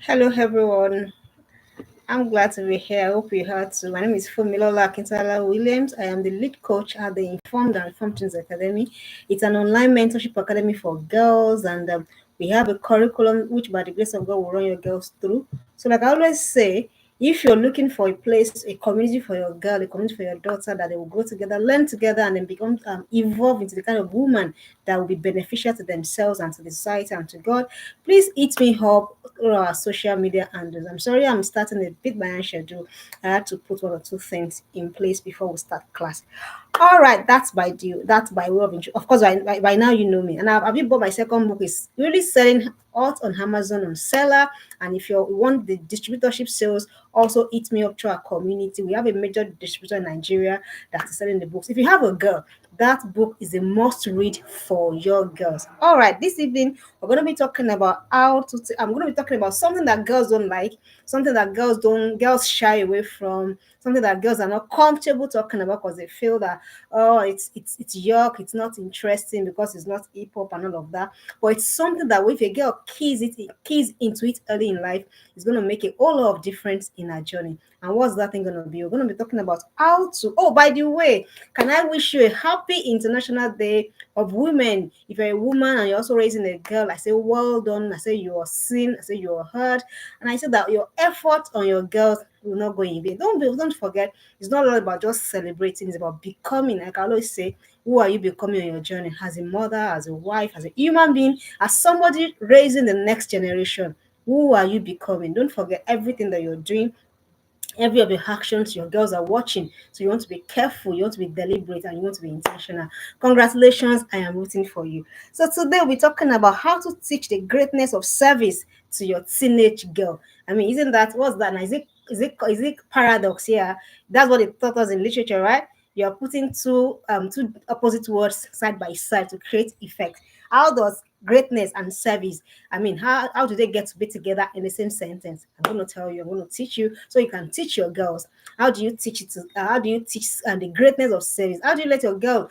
Hello, everyone. I'm glad to be here. I hope you heard too. My name is Fumilola Akintala Williams. I am the lead coach at the Informed and Informed Teens Academy. It's an online mentorship academy for girls, and we have a curriculum which, by the grace of God, will run your girls through. So, like I always say, if you're looking for a place, a community for your girl, a community for your daughter, that they will go together, learn together, and then become evolve into the kind of woman that will be beneficial to themselves and to the society and to God, please hit me up through our social media handles. I'm sorry I'm starting a bit behind schedule. I had to put one or two things in place before we start class. All right, that's by due. That's by way of intro. Of course, by now you know me. And I've been bought my second book. Is really selling out on Amazon on Seller. And if you want the distributorship sales, also hit me up through our community. We have a major distributor in Nigeria that is selling the books. If you have a girl, that book is a must read for your girls. All right, this evening we're going to be talking about I'm going to be talking about something that girls don't like, something that girls shy away from, something that girls are not comfortable talking about because they feel that it's yuck, it's not interesting because it's not hip hop and all of that. But it's something that if a girl keys into it early in life, it's going to make a whole lot of difference in her journey. And what's that thing going to be? We're going to be talking about how to. Oh, by the way, can I wish you a happy International Day of Women? If you're a woman and you're also raising a girl, I say well done. I say you are seen. I say you are heard. And I say that your effort on your girls will not go in vain. Don't forget, it's not all about just celebrating, it's about becoming. Like I always say, who are you becoming on your journey? As a mother, as a wife, as a human being, as somebody raising the next generation. Who are you becoming? Don't forget everything that you're doing, every of your actions your girls are watching. So you want to be careful, you want to be deliberate, and you want to be intentional. Congratulations, I am rooting for you. So today we're talking about how to teach the greatness of service to your teenage girl. I mean, isn't that what's that now? Is it paradox here? That's what they taught us in literature, right? You're putting two opposite words side by side to create effect. How does greatness and service, I mean, how do they get to be together in the same sentence? I'm going to tell you, I'm going to teach you so you can teach your girls. How do you teach the greatness of service? How do you let your girl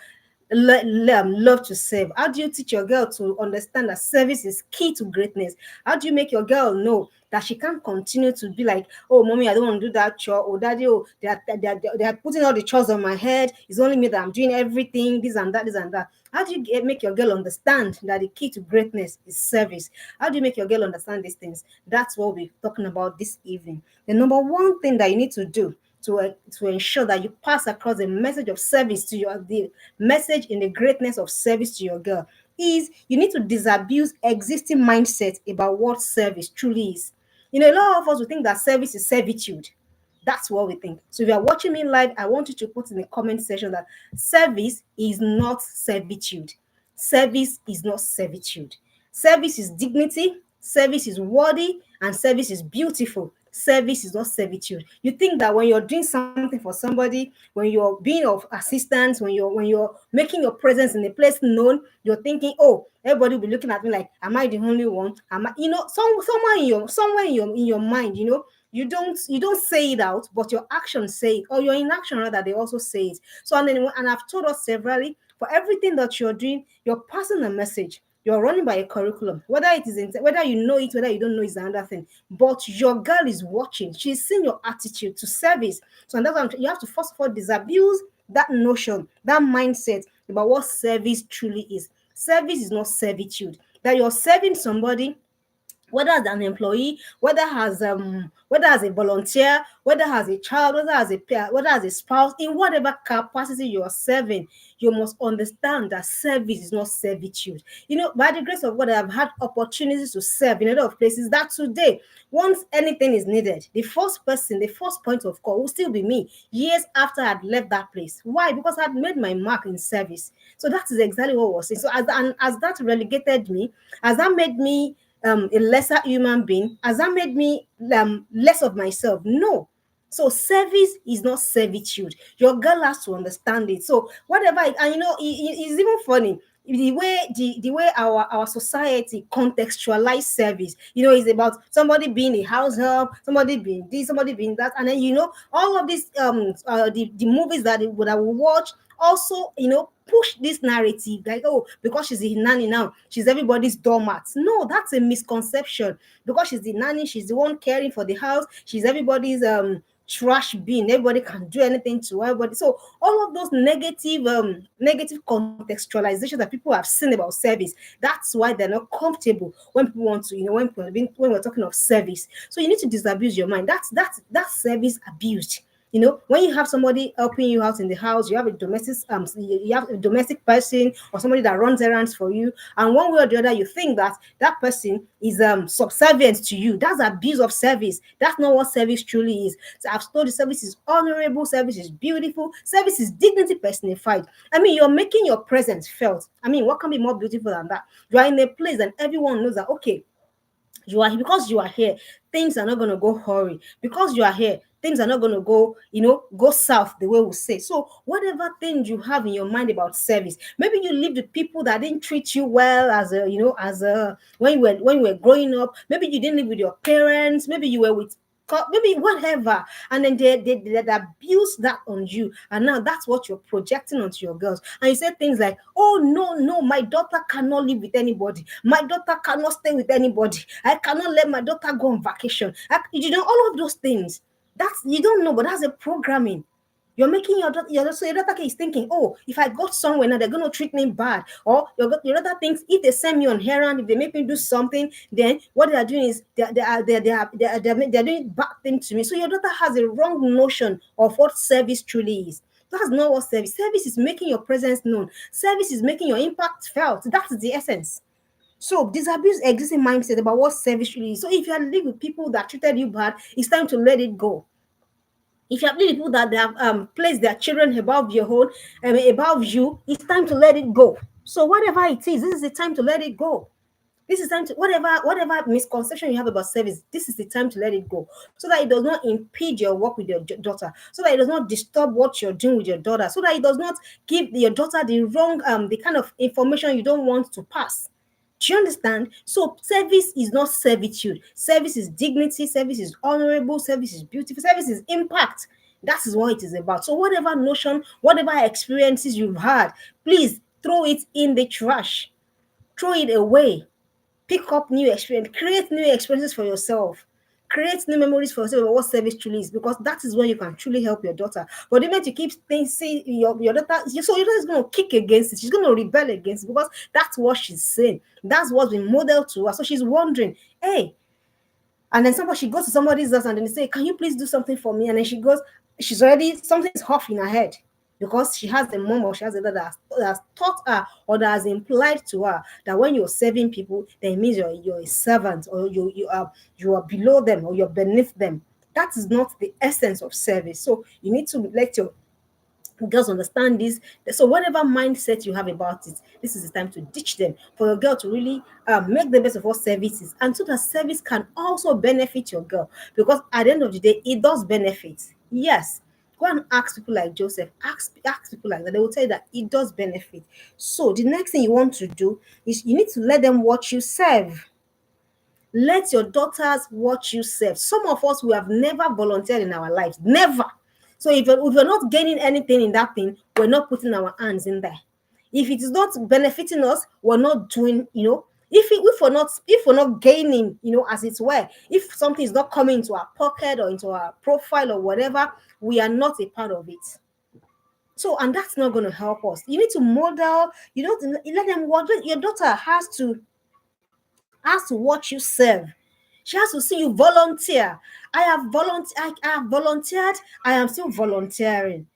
love to serve? How do you teach your girl to understand that service is key to greatness? How do you make your girl know that she can't continue to be like, oh, mommy, I don't want to do that chore. Oh, daddy, oh, they are putting all the chores on my head. It's only me that I'm doing everything, this and that, this and that. How do you make your girl understand that the key to greatness is service? How do you make your girl understand these things? That's what we're talking about this evening. The number one thing that you need to do to ensure that you pass across the message of service to the message in the greatness of service to your girl is you need to disabuse existing mindset about what service truly is. A lot of us will think that service is servitude. That's what we think. So if you are watching me live, I want you to put in the comment section that service is not servitude. Service is not servitude. Service is dignity, service is worthy, and service is beautiful. Service is not servitude. You think that when you're doing something for somebody, when you're being of assistance, when you're making your presence in a place known, you're thinking, oh, everybody will be looking at me like, am I the only one? Am I, somewhere in your mind, you don't say it out, but your actions say it, or your inaction rather, they also say it. So and I've told us severally, for everything that you're doing, you're passing a message. You're running by a curriculum, whether you know it, whether you don't know is another thing. But your girl is watching. She's seen your attitude to service. So and that's why you have to first of all disabuse that notion, that mindset about what service truly is. Service is not servitude. That you're serving somebody, whether as an employee, whether as a volunteer, whether as a child, whether as a peer, whether as a spouse, in whatever capacity you are serving, you must understand that service is not servitude. By the grace of God, I have had opportunities to serve in a lot of places that today, once anything is needed, the first person, the first point of call will still be me years after I'd left that place. Why? Because I'd made my mark in service. So that is exactly what I was saying. So as that relegated me, as that made me a lesser human being, has that made me less of myself? No. So service is not servitude. Your girl has to understand it. So whatever, and it's even funny the way our society contextualize service. Is about somebody being a house help, somebody being this, somebody being that, and then all of these the movies that we watch also push this narrative like, oh, because she's the nanny now, she's everybody's doormat. No, that's a misconception. Because she's the nanny, she's the one caring for the house, she's everybody's trash bin, everybody can do anything to everybody. So all of those negative contextualization that people have seen about service, that's why they're not comfortable when people want to, when we're talking of service. So you need to disabuse your mind. That's service abused. When you have somebody helping you out in the house, you have a domestic person or somebody that runs errands for you, and one way or the other you think that that person is subservient to you. That's abuse of service. That's not what service truly is. So I've told you, service is honorable, service is beautiful, service is dignity personified. I mean, you're making your presence felt. I mean, what can be more beautiful than that? You are in a place and everyone knows that, okay, because you are here, things are not going to go hurry. Because you are here, things are not going to go south the way we say. So whatever thing you have in your mind about service, maybe you live with people that didn't treat you well when you were growing up. Maybe you didn't live with your parents. Maybe you were with maybe whatever, and then they abuse that on you, and now that's what you're projecting onto your girls. And you say things like, oh, no, my daughter cannot live with anybody, my daughter cannot stay with anybody, I cannot let my daughter go on vacation. All of those things, that's, you don't know, but that's a programming. You're making your daughter is thinking, oh, if I go somewhere now, they're going to treat me bad. Or your daughter thinks, if they send me on errand, if they make me do something, then what they are doing is they're doing bad things to me. So your daughter has a wrong notion of what service truly is. That's not what service is. Making your presence known. Service is making your impact felt. That's the essence. So disabuse existing mindset about what service really is. So if you are living with people that treated you bad, it's time to let it go. If you have people that they have placed their children above your own, above you, it's time to let it go. So whatever it is, this is the time to let it go. This is time to whatever misconception you have about service, this is the time to let it go, so that it does not impede your work with your daughter, so that it does not disturb what you're doing with your daughter, so that it does not give your daughter the wrong the kind of information you don't want to pass. Do you understand? So service is not servitude. Service is dignity. Service is honorable. Service is beautiful. Service is impact. That is what it is about. So whatever notion, whatever experiences you've had, please throw it in the trash. Throw it away. Pick up new experience. Create new experiences for yourself. Create new memories for yourself about what service truly is, because that is when you can truly help your daughter. But the minute you keep saying your daughter, so your daughter is going to kick against it. She's going to rebel against it, because that's what she's saying. That's what's been modeled to her. So she's wondering, hey, and then she goes to somebody's house and then they say, can you please do something for me? And then she goes, she's already, something's off in her head, because she has a mom or she has a dad that has taught her or that has implied to her that when you're serving people, then it means you're a servant, or you are below them, or you're beneath them. That is not the essence of service. So you need to let your girls understand this. So whatever mindset you have about it, this is the time to ditch them, for your girl to really make the best of what service is, and so that service can also benefit your girl, because at the end of the day, it does benefit. Yes. Go and ask people like Joseph. Ask people like that. They will tell you that it does benefit. So the next thing you want to do is you need to let them watch you serve. Let your daughters watch you serve. Some of us, we have never volunteered in our lives. Never. So if we're not gaining anything in that thing, we're not putting our hands in there. If it is not benefiting us, we're not doing, if we're not gaining, as it were, if something is not coming into our pocket or into our profile or whatever, we are not a part of it. So, and that's not going to help us. You need to model, let them watch. Your daughter has to watch you serve. She has to see you volunteer. I have volunteered. I am still volunteering.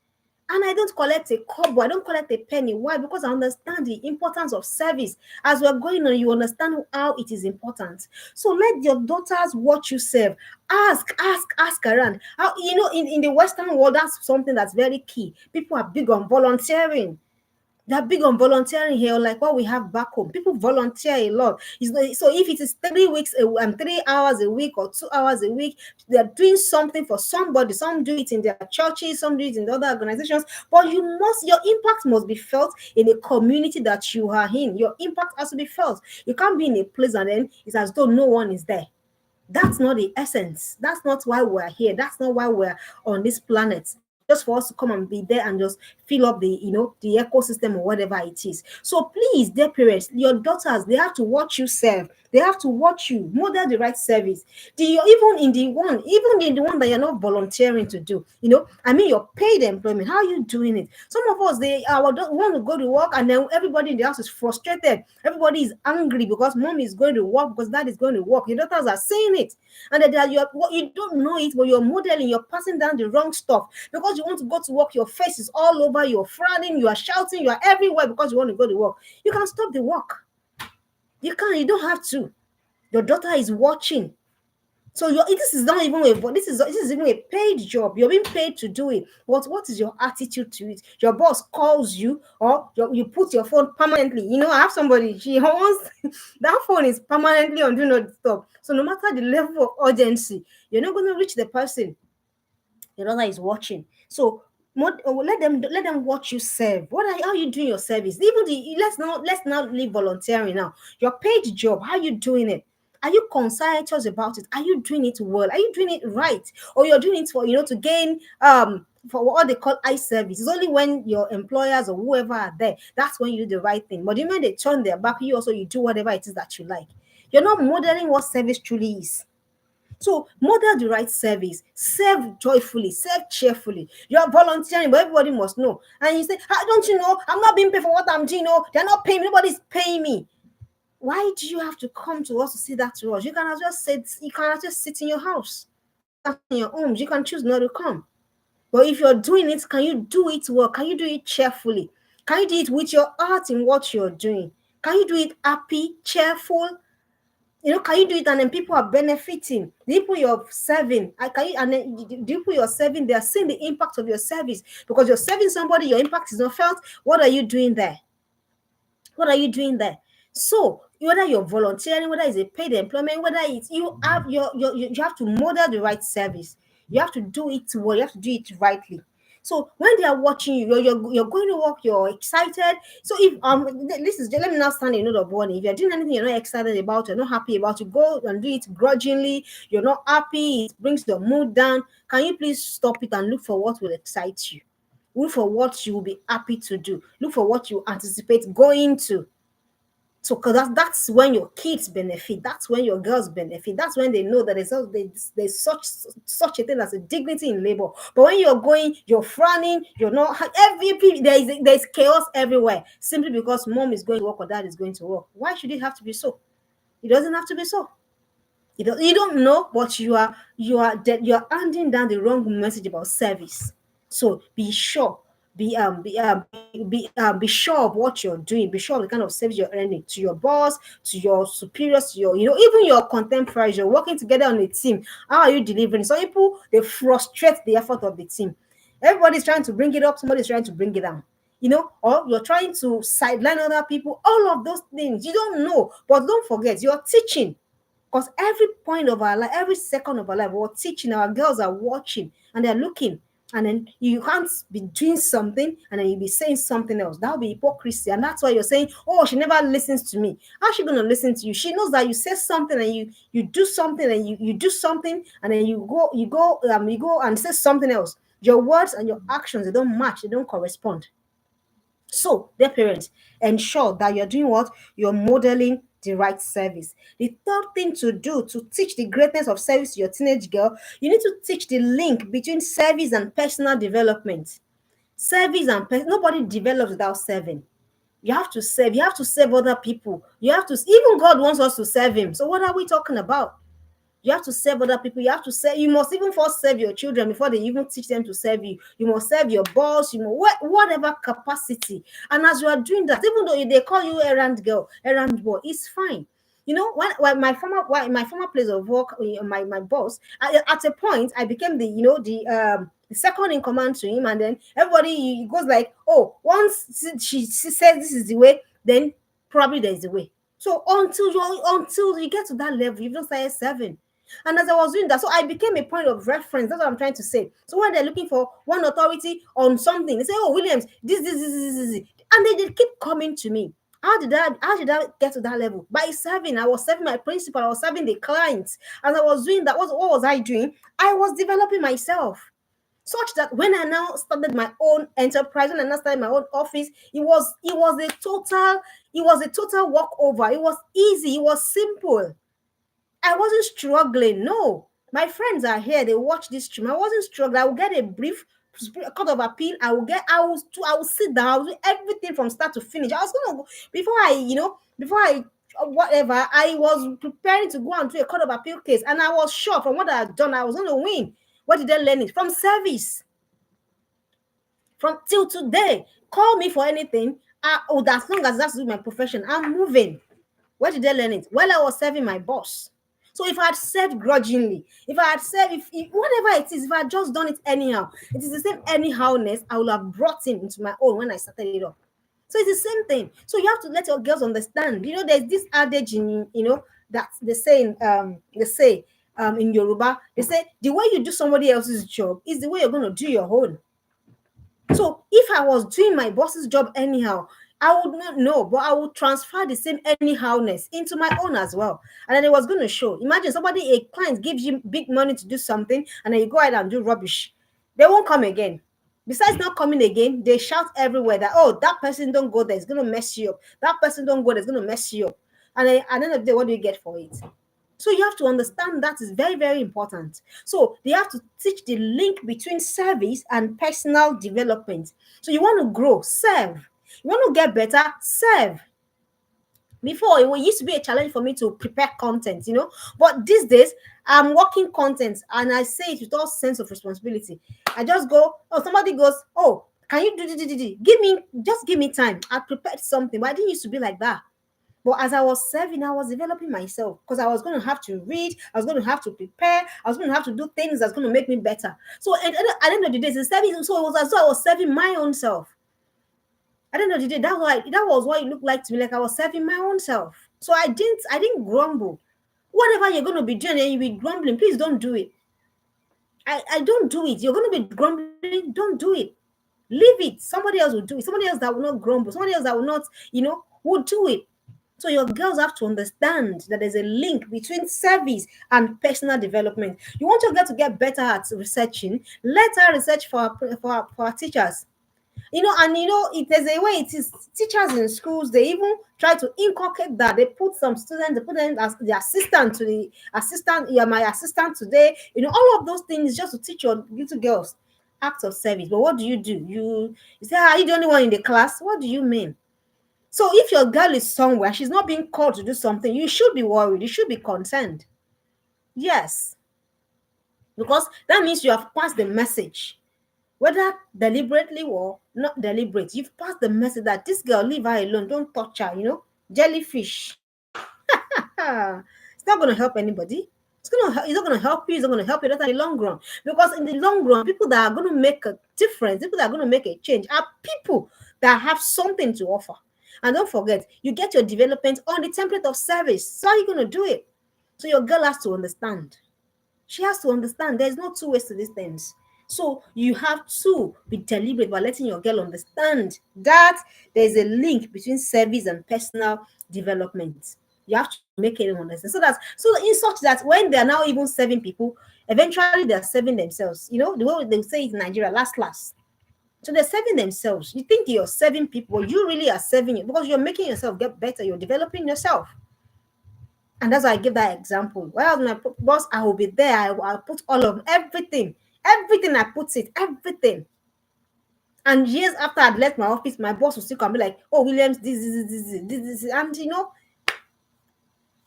And I don't collect a kobo. I don't collect a penny. Why? Because I understand the importance of service. As we're going on, you understand how it is important. So let your daughters watch you serve. Ask around. How, in the Western world, that's something that's very key. People are big on volunteering. They're big on volunteering here, like what we have back home. People volunteer a lot. So if it is 3 weeks, 3 hours a week or 2 hours a week, they're doing something for somebody. Some do it in their churches, some do it in other organizations. But your impact must be felt in the community that you are in. Your impact has to be felt. You can't be in a place and then it's as though no one is there. That's not the essence. That's not why we're here. That's not why we're on this planet. just for us to come and be there and just fill up the ecosystem or whatever it is. So please, dear parents, your daughters, they have to watch you serve. They have to watch you model the right service. Even in the one that you're not volunteering to do, I mean your paid employment. How are you doing it? Some of us, they want to go to work, and then everybody in the house is frustrated. Everybody is angry because mom is going to work, because dad is going to work. Your daughters are saying it, and that you don't know it, but you're modeling, you're passing down the wrong stuff because you want to go to work. Your face is all over, you're frowning, you are shouting, you are everywhere because you want to go to work. You can stop the work. You don't have to. Your daughter is watching. So this is not even this is even a paid job. You're being paid to do it. What is your attitude to it? Your boss calls you, or you put your phone permanently. I have somebody, she wants that phone is permanently on do not disturb. So no matter the level of urgency, you're not going to reach the person. Your daughter is watching. So let them watch you serve. How are you doing your service? Even let's now leave volunteering now. Your paid job, how are you doing it? Are you conscientious about it? Are you doing it well? Are you doing it right? Or you're doing it for to gain for what they call eye service? It's only when your employers or whoever are there, that's when you do the right thing. But the moment they turn their back, you do whatever it is that you like. You're not modeling what service truly is. So model the right service, serve joyfully, serve cheerfully. You are volunteering, but everybody must know. And you say, don't you know? I'm not being paid for what I'm doing. No, they're not paying me. Nobody's paying me. Why do you have to come to us to say that to us? You can just sit in your house, in your homes. You can choose not to come. But if you're doing it, can you do it well? Can you do it cheerfully? Can you do it with your heart in what you're doing? Can you do it happy, cheerful? Can you do it and then people are benefiting? The people you're serving, can you, and then the people you're serving, they are seeing the impact of your service because you're serving somebody, your impact is not felt. What are you doing there? What are you doing there? So whether you're volunteering, whether it's a paid employment, whether it's you have to model the right service. You have to do it well. You have to do it rightly. So when they are watching you, you're going to work, you're excited. So if this is let me now stand a note of warning. If you're doing anything you're not excited about, you're not happy about, you go and do it grudgingly, you're not happy, it brings your mood down. Can you please stop it and look for what will excite you? Look for what you will be happy to do. Look for what you anticipate going to. So, because that's when your kids benefit. That's when your girls benefit. That's when they know that there's such a thing as a dignity in labor. But when you're going, you're frowning, you're not there's chaos everywhere simply because mom is going to work or dad is going to work. Why should it have to be so? It doesn't have to be so. You don't know, but you're handing down the wrong message about service. So be sure, be sure of what you're doing. Be sure of the kind of service you're earning to your boss, to your superiors, to your even your contemporaries. You're working together on a team. How are you delivering? Some people, they frustrate the effort of the team. Everybody's trying to bring it up. Somebody's trying to bring it down. Or you're trying to sideline other people. All of those things you don't know, but don't forget, you're teaching. Because every point of our life, every second of our life, we're teaching. Our girls are watching and they're looking. And then you can't be doing something and then you'll be saying something else. That would be hypocrisy. And that's why you're saying, oh, she never listens to me. How's she going to listen to you? She knows that you say something and you do something and you do something and then you go and say something else. Your words and your actions, they don't match, they don't correspond. So, dear parents, ensure that you're doing what? You're modeling the right service. The third thing to do to teach the greatness of service to your teenage girl, you need to teach the link between service and personal development. Nobody develops without serving. You have to serve. You have to serve other people. Even God wants us to serve Him. So, what are we talking about? You have to serve other people. You must even first serve your children before they even teach them to serve you. You must serve your boss, whatever capacity. And as you are doing that, even though they call you errand girl, errand boy, it's fine. When my former place of work, my boss, at a point, I became the second in command to him, and then everybody he goes like, oh, once she says this is the way, then probably there is a way. So until you get to that level, you've just started serving. And as I was doing that, so I became a point of reference. That's what I'm trying to say. So when they're looking for one authority on something, they say, "Oh, Williams, this," and they keep coming to me. How did I get to that level? By serving. I was serving my principal. I was serving the clients. As I was doing that, what was I doing? I was developing myself. such that when I now started my own enterprise, when I now started my own office, it was a total walkover. It was easy, it was simple. I wasn't struggling. No, my friends are here. They watch this stream. I wasn't struggling. I will get a brief court of appeal. I will sit down. I will do everything from start to finish. I was gonna go before I whatever. I was preparing to go and do a court of appeal case, and I was sure from what I had done, I was gonna win. What did I learn it from? Service. From till today, call me for anything. As long as that's with my profession, I'm moving. Where did I learn it? While I was serving my boss. So if I had served grudgingly, if I had served, if whatever it is, if I had just done it anyhow, it is the same anyhowness I would have brought in into my own when I started it up. So it's the same thing. So you have to let your girls understand. There's this adage that they say in Yoruba. They say the way you do somebody else's job is the way you're going to do your own. So if I was doing my boss's job anyhow, I would not know, but I would transfer the same anyhowness into my own as well. And then it was going to show. Imagine a client gives you big money to do something, and then you go ahead and do rubbish. They won't come again. Besides not coming again, they shout everywhere that, oh, that person don't go there, it's going to mess you up. That person don't go there, it's going to mess you up. And then at the end of the day, what do you get for it? So you have to understand that is very, very important. So they have to teach the link between service and personal development. So you want to grow, serve. You want to get better, serve. Before, it used to be a challenge for me to prepare content, but these days I'm working content and I say it with all sense of responsibility. I just go, oh, somebody goes, oh, can you do? Give me time. I prepared something, but I didn't used to be like that. But as I was serving, I was developing myself because I was going to have to read, I was going to have to prepare, I was going to have to do things that's going to make me better. So at the end of the day, so it was as though I was serving my own self. At the end of the day, that was what it looked like to me, like I was serving my own self. So I didn't grumble. Whatever you're going to be doing and you'll be grumbling, please don't do it. I don't do it. You're going to be grumbling, don't do it. Leave it. Somebody else will do it. Somebody else that will not grumble. Somebody else that will not, will do it. So your girls have to understand that there's a link between service and personal development. You want your girl to get better at researching, let her research for our teachers. There's a way it is. Teachers in schools, they even try to inculcate that. They put them as the assistant to the assistant. You're my assistant today. All of those things just to teach your little girls acts of service. But what do? You say, are you the only one in the class? What do you mean? So if your girl is somewhere, she's not being called to do something, you should be worried. You should be concerned. Yes. Because that means you have passed the message. Whether deliberately or not deliberate, you've passed the message that this girl, leave her alone. Don't touch her, Jellyfish. It's not going to help anybody. It's not going to help you. It's not going to help you in the long run. Because in the long run, people that are going to make a difference, people that are going to make a change are people that have something to offer. And don't forget, you get your development on the template of service. So how are you going to do it? So your girl has to understand. She has to understand there's no two ways to these things. So you have to be deliberate by letting your girl understand that there's a link between service and personal development. You have to make it understand. So in such that when they're now even serving people, eventually they're serving themselves. The way they say it in Nigeria, last. So they're serving themselves. You think you're serving people, you really are serving it because you're making yourself get better. You're developing yourself. And that's why I give that example. Well, my boss, I will be there. I'll put all of everything. Everything I put it, everything. And years after I'd left my office, my boss will still come and be like, oh, Williams, this. And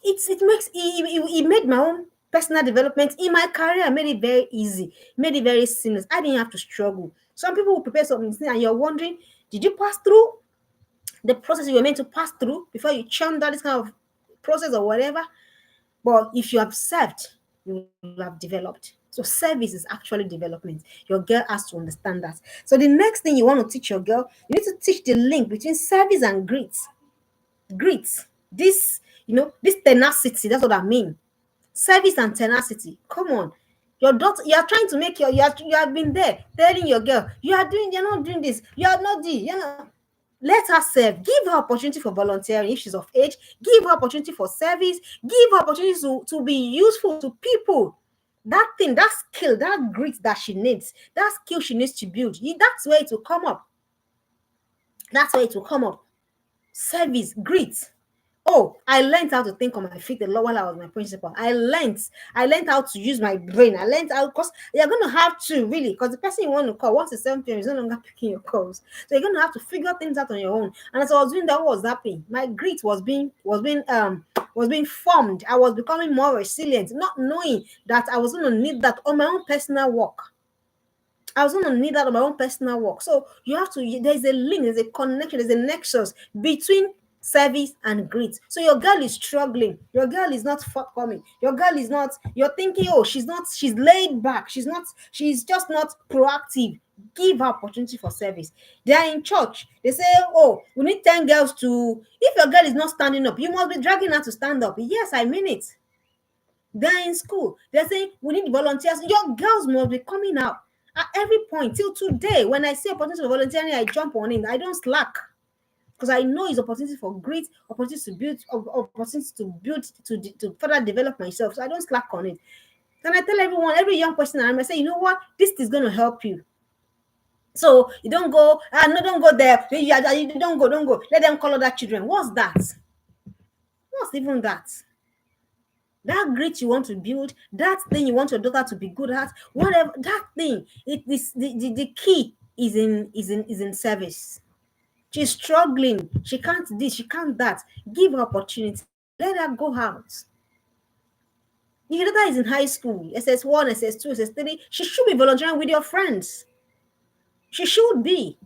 it made my own personal development in my career. I made it very easy, made it very seamless. I didn't have to struggle. Some people will prepare something and you're wondering, did you pass through the process you were meant to pass through before you churned out this kind of process or whatever? But if you have served, you have developed. So service is actually development. Your girl has to understand that. So the next thing you want to teach your girl, you need to teach the link between service and grit. Grit. This tenacity, that's what I mean. Service and tenacity. Come on. Your daughter, you are trying to make you have been there telling your girl, you're not doing this, let her serve. Give her opportunity for volunteering if she's of age. Give her opportunity for service. Give her opportunity to be useful to people. That thing, that skill, that grit that she needs, that skill she needs to build, that's where it will come up. That's where it will come up. Service, grit. Oh, I learned how to think on my feet a lot while I was my principal. I learned how to use my brain. I learned how, because you're going to have to really, because the person you want to call, once it's 7 p.m., is no longer picking your calls. So you're going to have to figure things out on your own. And as I was doing that, what was happening? My grit was being formed. I was becoming more resilient, not knowing that I was going to need that on my own personal work. I was going to need that on my own personal work. So you have to, there's a link, there's a connection, there's a nexus between service and grit. So your girl is struggling. Your girl is not forthcoming. Your girl is not, you're thinking, oh, she's laid back. She's just not proactive. Give her opportunity for service. They are in church. They say, oh, we need 10 girls to, if your girl is not standing up, you must be dragging her to stand up. Yes, I mean it. They're in school. They're saying, we need volunteers. Your girls must be coming out. At every point till today, when I see opportunity for volunteering, I jump on it. I don't slack, because I know it's opportunity for great opportunity to build, to further develop myself. So I don't slack on it. And I tell everyone, every young person, I say, you know what, this is going to help you. So you don't go, no, don't go there. You don't go. Let them call other children. What's that? What's even that? That grit you want to build, that thing you want your daughter to be good at, whatever that thing, it is the key is in service. She's struggling. She can't this, she can't that. Give her opportunity. Let her go out. If your daughter is in high school, SS1, SS2, SS3, she should be volunteering with your friends. She should be.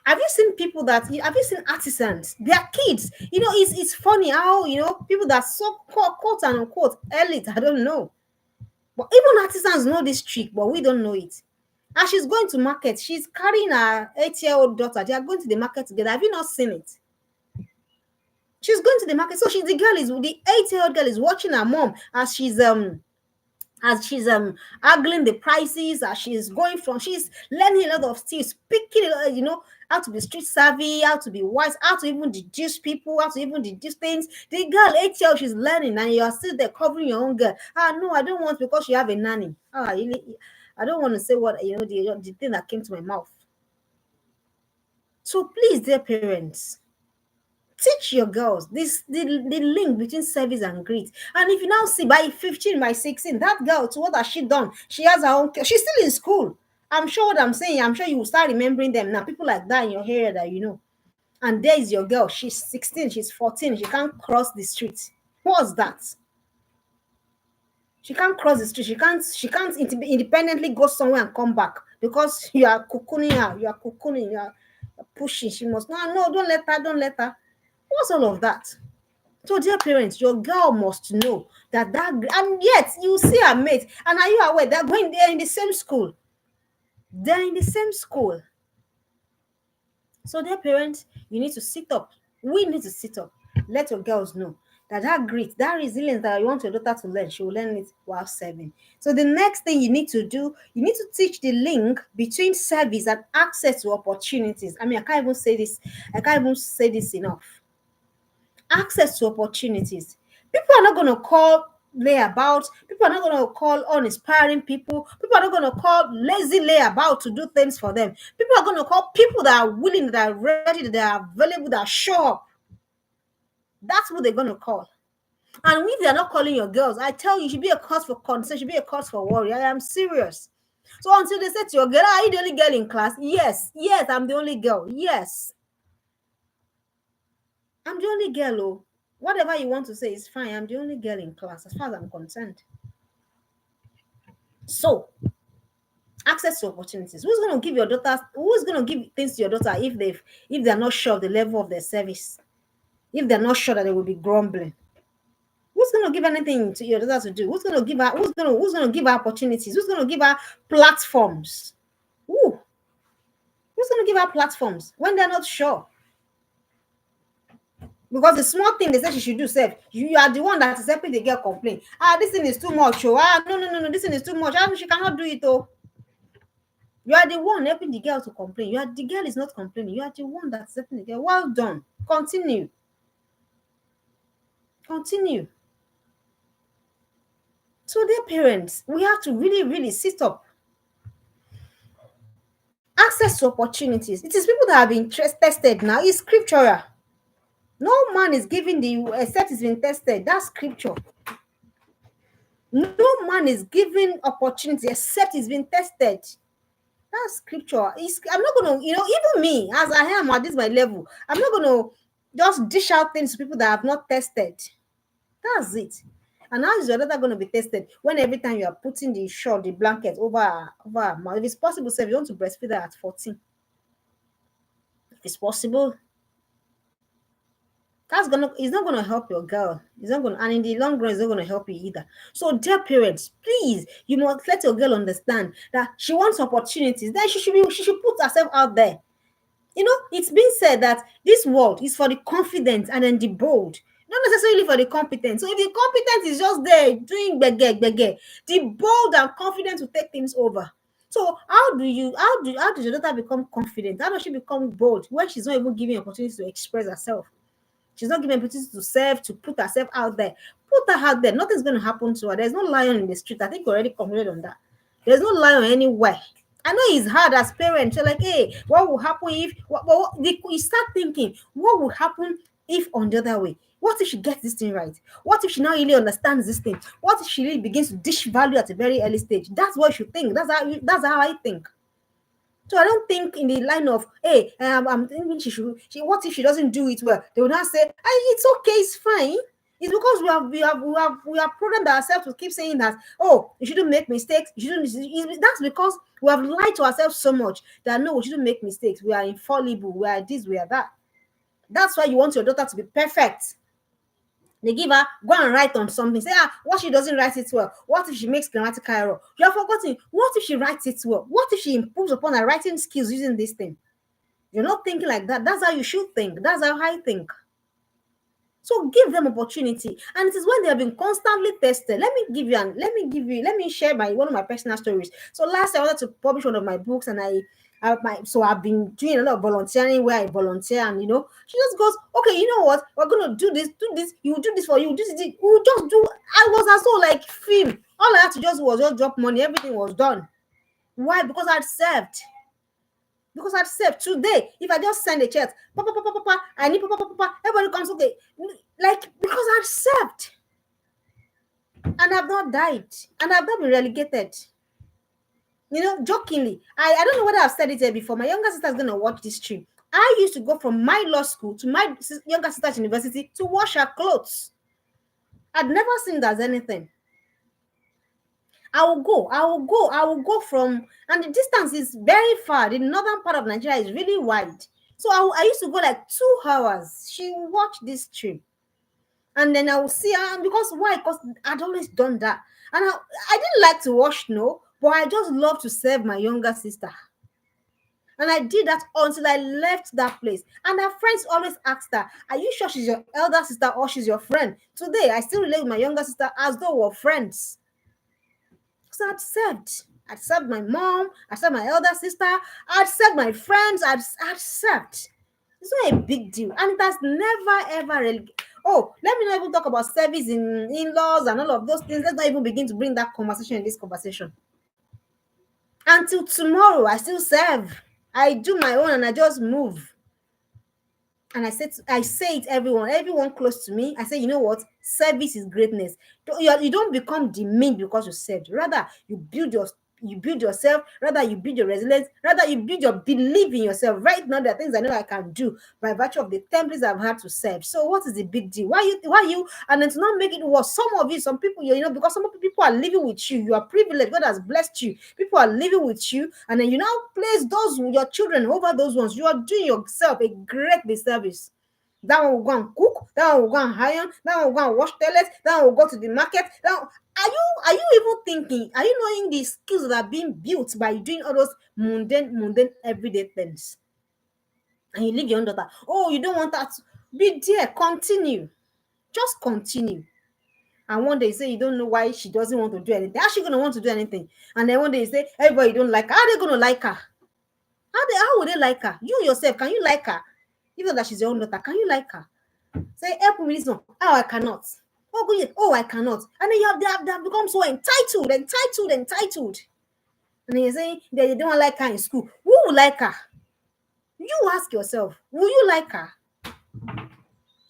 Have you seen artisans? They are kids. It's funny how, people that so quote and unquote elite, I don't know. But even artisans know this trick, but we don't know it. As she's going to market, she's carrying her 8-year-old daughter. They are going to the market together. Have you not seen it? She's going to the market. So the 8-year-old girl is watching her mom as she's haggling the prices, as she's learning a lot of skills, speaking, how to be street savvy, how to be wise, how to even deduce people, how to even deduce things. The girl, 8-year-old, she's learning, and you're still there covering your own girl. No, I don't want, because you have a nanny. I don't want to say what, the thing that came to my mouth. So please, dear parents, teach your girls the link between service and grit. And if you now see by 15, by 16, that girl, to what has she done? She has her own, she's still in school. I'm sure what I'm saying, I'm sure you will start remembering them now. People like that in your area that you know. And there is your girl. She's 16, she's 14, she can't cross the street. What's that? She can't cross the street. She can't independently go somewhere and come back, because you are cocooning her. You are pushing. She must no, don't let her. What's all of that? So, dear parents, your girl must know that, and yet you see her mate, and are you aware they're in the same school? They're in the same school. So, dear parents, you need to sit up. We need to sit up. Let your girls know that grit, that resilience that you want your daughter to learn, she will learn it while serving. So the next thing you need to do, you need to teach the link between service and access to opportunities. I can't even say this enough. Access to opportunities. People are not going to call layabout. People are not going to call uninspiring people. People are not going to call lazy layabout to do things for them. People are going to call people that are willing, that are ready, that are available, that show up. That's what they're going to call. And if they're not calling your girls, I tell you, should be a cause for concern, should be a cause for worry. I am serious. So until they say to your girl, are you the only girl in class? Yes, I'm the only girl. Yes, I'm the only girl. Oh, whatever you want to say is fine. I'm the only girl in class, as far as I'm concerned. So, access to opportunities. Who's going to give things to your daughter if they're not sure of the level of their service? If they're not sure that they will be grumbling? Who's going to give anything to your daughter to do? Who's going to give her opportunities? Who's going to give her platforms? Who's going to give her platforms when they're not sure? Because the small thing they say she should do, you are the one that is helping the girl complain. This thing is too much. No, this thing is too much. She cannot do it. You are the one helping the girl to complain. The girl is not complaining. You are the one that's helping the girl. Well done. Continue. So, dear parents, we have to really, really sit up. Access to opportunities. It is people that have been tested now. It's scriptural. No man is giving the except it's been tested. That's scripture. No man is given opportunity except it's been tested. That's scripture. I'm not gonna, even me, as I am at this my level, I'm not gonna just dish out things to people that have not tested. That's it. And how is your daughter going to be tested when every time you are putting the shawl, the blanket over her mouth? If it's possible, say if you want to breastfeed her at 14, if it's possible, it's not gonna help your girl. It's not gonna, and in the long run, it's not gonna help you either. So, dear parents, please, you must let your girl understand that she wants opportunities. Then she should put herself out there. It's been said that this world is for the confident and then the bold, not necessarily for the competent. So if the competent is just there doing begge, the bold and confident will take things over. So how does your daughter become confident? How does she become bold when she's not even giving opportunities to express herself? She's not giving opportunities to serve, to put herself out there. Put her out there. Nothing's going to happen to her. There's no lion in the street. I think we already concluded on that. There's no lion anywhere. I know it's hard as parents. You're like, hey, what will happen if? You start thinking, what will happen if on the other way? What if she gets this thing right? What if she now really understands this thing? What if she really begins to dish value at a very early stage? That's what you think. That's how I think. So I don't think in the line of, hey, I'm thinking what if she doesn't do it well? They will not say, it's okay, it's fine. It's because we have programmed ourselves to keep saying that, oh, you shouldn't make mistakes. That's because we have lied to ourselves so much that no, we shouldn't make mistakes. We are infallible. We are this, we are that. That's why you want your daughter to be perfect. They give her, go and write on something. Say, what she doesn't write it well? What if she makes grammatical error? You have forgotten. What if she writes it well? What if she improves upon her writing skills using this thing? You're not thinking like that. That's how you should think. That's how I think. So give them opportunity. And it is when they have been constantly tested. Let me share one of my personal stories. So last year I wanted to publish one of my books, and I've been doing a lot of volunteering where I volunteer, and she just goes, okay, you know what, we're gonna do this, you do this for you, this is it, we'll just do. I was also like film. All I had to just was just drop money, everything was done. Why? Because I'd served. Today, if I just send a chat, papa, I need papa, everybody comes, okay, like, because I've served, and I've not died, and I've not been relegated. Jokingly, I don't know whether I've said it here before. My younger sister is going to watch this stream. I used to go from my law school to my younger sister's university to wash her clothes. I'd never seen that as anything. I will go from, and the distance is very far. The northern part of Nigeria is really wide. So I used to go like 2 hours. She will watch this stream. And then I will see her, because why? Because I'd always done that. And I didn't like to wash, no, but I just love to serve my younger sister. And I did that until I left that place. And her friends always asked her, are you sure she's your elder sister or she's your friend? Today, I still relate with my younger sister as though we're friends. So I'd served my mom, I served my elder sister, I'd served my friends, I'd served. It's not a big deal. And it has never, ever really. Oh, let me not even talk about service in-laws and all of those things. Let's not even begin to bring that conversation in this conversation. Until tomorrow, I still serve. I do my own and I just move. And I say it everyone close to me. I say, you know what? Service is greatness. You don't become demeaned because you served. Rather, you build yourself, rather you build your resilience, rather you build your belief in yourself. Right now, there are things I know I can do by virtue of the templates I've had to serve. So what is the big deal? Why you and then to not make it worse? Some people, because some people are living with you, you are privileged, God has blessed you, people are living with you, and then you now place your children over those ones. You are doing yourself a great disservice. That one will go and cook, that one will go and iron, that one will go and wash toilets, that one will go to the market. Are you even thinking? Are you knowing the skills that are being built by doing all those mundane everyday things? And you leave your own daughter. Oh, you don't want that to be there. Continue. Just continue. And one day you say you don't know why she doesn't want to do anything. How's she going to want to do anything? And then one day you say everybody don't like her. How are they going to like her? How would they like her? You yourself, can you like her? Even that she's your own daughter, can you like her? Say, help me with this one. Oh, I cannot. Oh, go, oh, I cannot. And then they have become so entitled. And then you're saying they don't like her in school. Who will like her? You ask yourself, will you like her?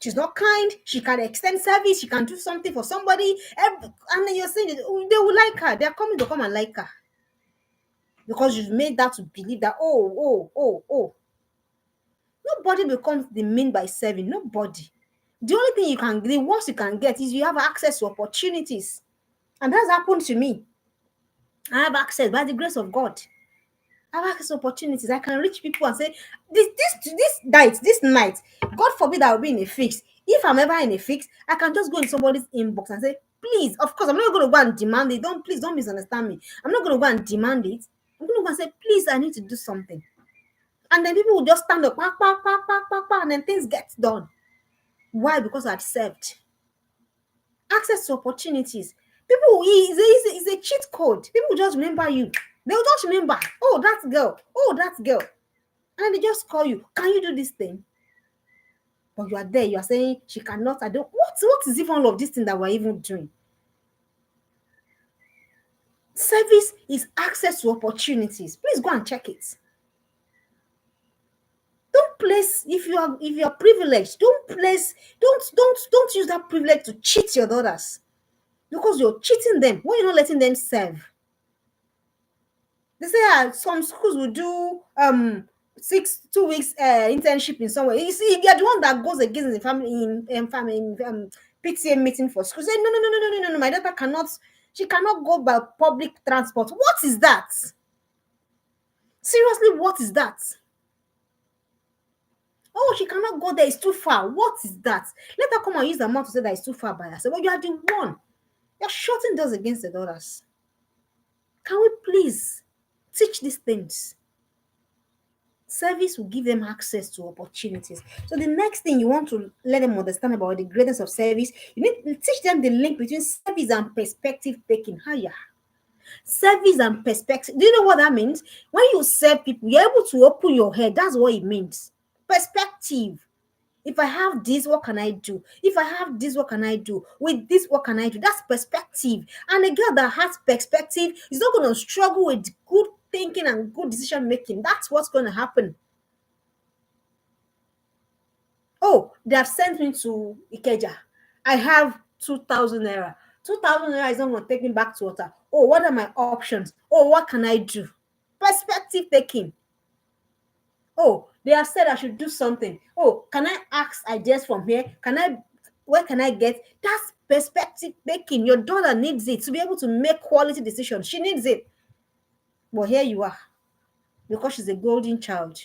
She's not kind. She can extend service. She can do something for somebody. And then you're saying that, oh, they will like her. They're coming to come and like her. Because you've made that to believe that, oh. Nobody becomes the mean by serving. Nobody. The only thing you can, the worst you can get is you have access to opportunities. And that's happened to me. I have access by the grace of God. I have access to opportunities. I can reach people and say, this night, God forbid I will be in a fix. If I'm ever in a fix, I can just go in somebody's inbox and say, please, of course, I'm not going to go and demand it. Please don't misunderstand me. I'm not going to go and demand it. I'm going to go and say, please, I need to do something. And then people will just stand up, and then things get done. Why? Because I've served. Access to opportunities. People, it's a cheat code. People just remember you. They'll just remember, oh, that girl. And they just call you. Can you do this thing? But you are there. You are saying she cannot. I don't. What is even all of this thing that we're even doing? Service is access to opportunities. Please go and check it. Don't place if you are privileged. Don't use that privilege to cheat your daughters, because you're cheating them when you're not letting them serve. They say some schools will do 2 weeks internship in somewhere. You see, you're the one that goes against the family PTA meeting for school. Say no, my daughter cannot. She cannot go by public transport. What is that? Seriously, what is that? Oh, she cannot go there. It's too far. What is that? Let her come and use the mouth to say that it's too far by herself. But you are the one. You're shutting doors against the daughters. Can we please teach these things? Service will give them access to opportunities. So the next thing you want to let them understand about the greatness of service, you need to teach them the link between service and perspective taking. Higher. Service and perspective. Do you know what that means? When you serve people, you're able to open your head. That's what it means. Perspective. If I have this, what can I do? If I have this, what can I do? With this, what can I do? That's perspective. And a girl that has perspective is not going to struggle with good thinking and good decision making. That's what's going to happen. Oh, they have sent me to Ikeja. I have 2,000 naira. 2,000 naira is not going to take me back to water. Oh, what are my options? Oh, what can I do? Perspective taking. Oh, they have said I should do something. Oh, can I ask ideas from here? Where can I get? That's perspective taking. Your daughter needs it to be able to make quality decisions. She needs it. But here you are, because she's a golden child.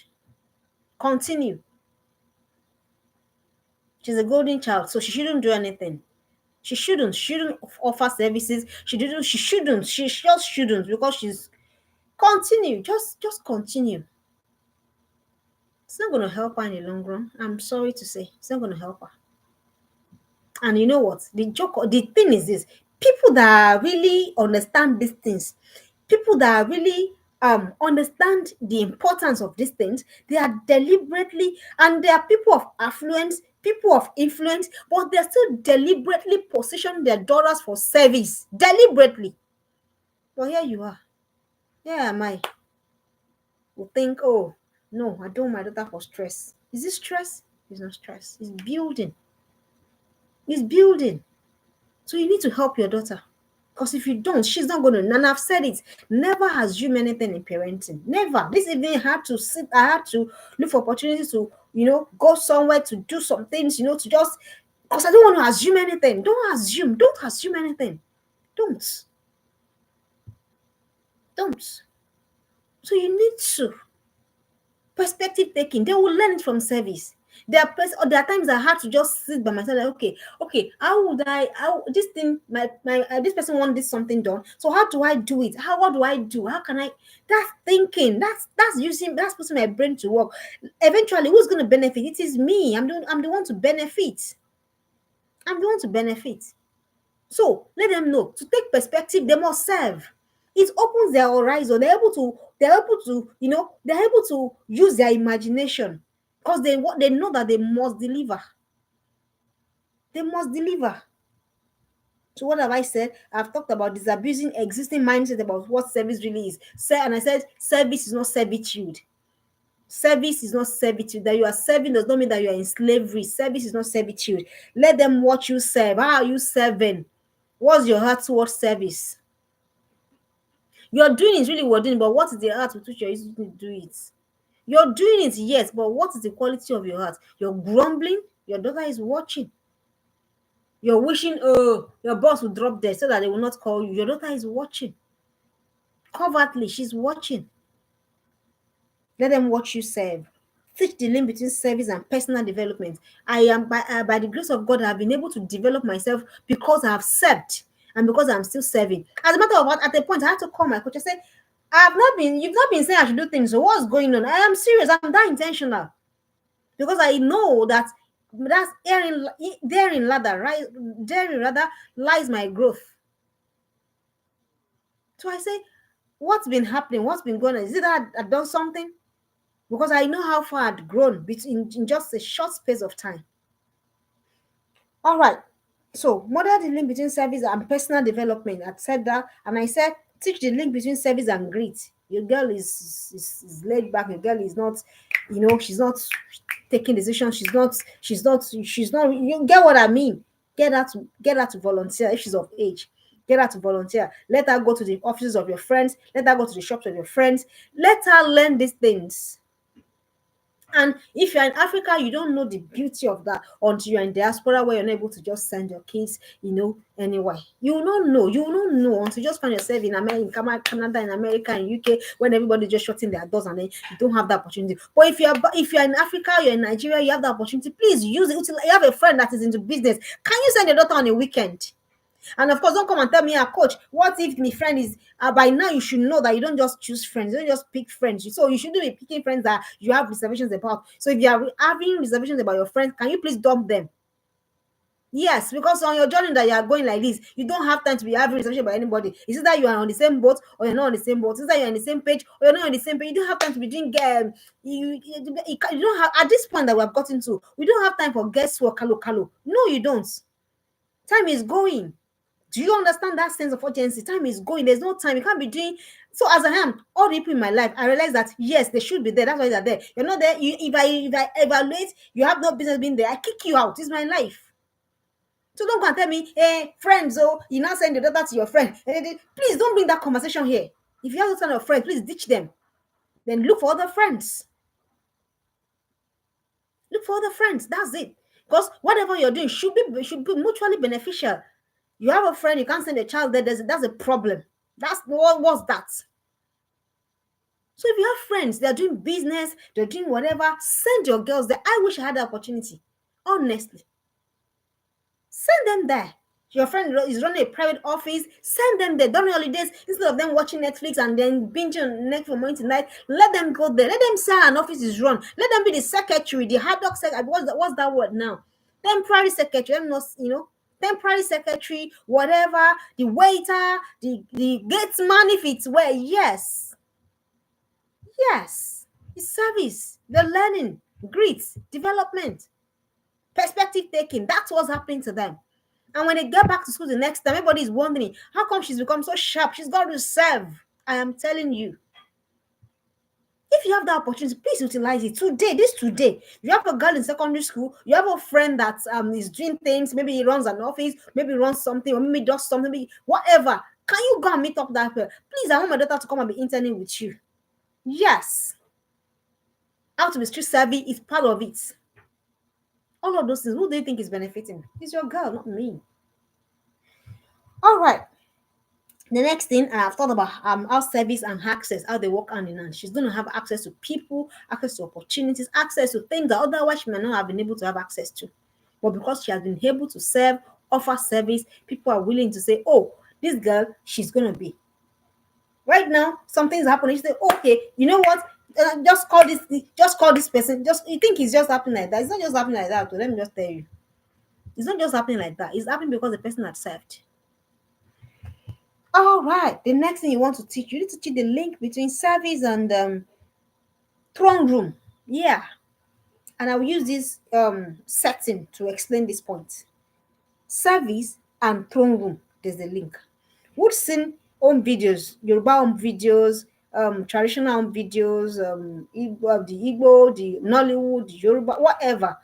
Continue. She's a golden child, so she shouldn't do anything. She shouldn't offer services. She shouldn't, she just shouldn't, because she's continue. Just continue. It's not going to help her in the long run. I'm sorry to say, it's not going to help her. And you know what? The thing is this: people that really understand these things, people that really understand the importance of these things, they are deliberately, and they are people of affluence, people of influence, but they're still deliberately position their daughters for service. Deliberately. But here you are. Here am I. Will think, oh no, I don't want my daughter for stress. Is it stress? It's not stress. It's building. It's building. So you need to help your daughter. Because if you don't, she's not going to. And I've said it, never assume anything in parenting. Never. This evening, I had to look for opportunities to, go somewhere to do some things, to just, because I don't want to assume anything. Don't assume anything. Don't. So you need to. Perspective taking, they will learn it from service. There are times I had to just sit by myself, like, okay, this thing, this person wants this something done, so how do I do it? What do I do? How can I? That's thinking. That's putting my brain to work. Eventually, who's going to benefit? It is me. I'm the one to benefit. So let them know, to take perspective, they must serve. It opens their horizon. They're able to use their imagination, because they know that they must deliver. They must deliver. So what have I said? I've talked about disabusing existing mindset about what service really is. And I said service is not servitude. Service is not servitude. That you are serving does not mean that you are in slavery. Service is not servitude. Let them watch you serve. How are you serving? What's your heart towards service? You're doing is really what doing, but what is the heart with which you're using to do it? You're doing it, yes, but what is the quality of your heart? You're grumbling, your daughter is watching. You're wishing, oh, your boss will drop dead so that they will not call you. Your daughter is watching. Covertly, she's watching. Let them watch you serve. Teach the link between service and personal development. I am, by the grace of God, I have been able to develop myself because I have served and because I'm still serving. As a matter of fact, at a point, I had to call my coach and say, you've not been saying I should do things. So what's going on? I am serious. I'm that intentional. Because I know that therein rather lies my growth. So I say, what's been happening? What's been going on? Is it that I've done something? Because I know how far I'd grown in just a short space of time. All right. So, model the link between service and personal development. I said that, and I said, teach the link between service and grit. Your girl is laid back. Your girl is not, she's not taking decisions. She's not. You get what I mean? Get her to volunteer if she's of age. Get her to volunteer. Let her go to the offices of your friends. Let her go to the shops of your friends. Let her learn these things. And if you're in Africa, you don't know the beauty of that until you're in diaspora where you're not able to just send your kids, anywhere. You will not know. You will not know until you just find yourself in America, Canada, in America, in UK, when everybody's just shutting their doors and then you don't have that opportunity. But if you're in Africa, you're in Nigeria, you have the opportunity, please use it. You have a friend that is into business. Can you send your daughter on a weekend? And of course, don't come and tell me, coach, what if my friend is, by now you should know that you don't just choose friends, you don't just pick friends. So you shouldn't be picking friends that you have reservations about. So if you are having reservations about your friends, can you please dump them? Yes, because on your journey that you are going like this, you don't have time to be having reservation about anybody. It's either you are on the same boat or you're not on the same boat. It's either you're on the same page or you're not on the same page. You don't have time to be doing you don't have, at this point that we have gotten to, we don't have time for guesswork, kalo. No, you don't. Time is going. Do you understand that sense of urgency? Time is going. There's no time. You can't be doing. So as I am, all the people in my life, I realize that yes, they should be there. That's why they're there. You're not there. If I evaluate, you have no business being there. I kick you out. It's my life. So don't go and tell me, hey, friends, you now send your daughter to your friend. Please don't bring that conversation here. If you have those kind of friends, please ditch them. Then look for other friends. Look for other friends. That's it. Because whatever you're doing should be mutually beneficial. You have a friend, you can't send a child there. That's a problem. What's that? So if you have friends, they're doing business, they're doing whatever, send your girls there. I wish I had the opportunity. Honestly. Send them there. Your friend is running a private office, send them there during holidays. Instead of them watching Netflix and then binging on Netflix from morning to night, let them go there. Let them say an office is run. Let them be the secretary, the hard dog secretary. What's that word now? Temporary secretary. Let them not, temporary secretary, whatever, the waiter, the gatesman if it's where, yes. It's service, the learning, grit, development, perspective taking. That's what's happening to them. And when they get back to school the next time, everybody is wondering, how come she's become so sharp? She's got to serve. I am telling you. If you have that opportunity, please utilize it. Today, you have a girl in secondary school, you have a friend that is doing things, maybe he runs an office, maybe he runs something, or maybe does something, maybe whatever. Can you go and meet up that person? Please, I want my daughter to come and be interning with you. Yes. How to be street savvy is part of it. All of those things, who do you think is benefiting? It's your girl, not me. All right. The next thing I've thought about how service and access, how they work hand in hand. She's going to have access to people, access to opportunities, access to things that otherwise she might not have been able to have access to. But because she has been able to serve, offer service, people are willing to say, oh, this girl, she's going to be. Right now, something's happening. She say, okay, you know what? Just call this person. You think it's just happening like that. It's not just happening like that. So let me just tell you. It's not just happening like that. It's happening because the person had served. All right. The next thing you want to teach, you need to teach the link between service and throne room. Yeah. And I will use this setting to explain this point. Service and throne room. There's the link. Who's seen home videos, Yoruba home videos, traditional home videos, the Igbo, the Nollywood, the Yoruba, whatever.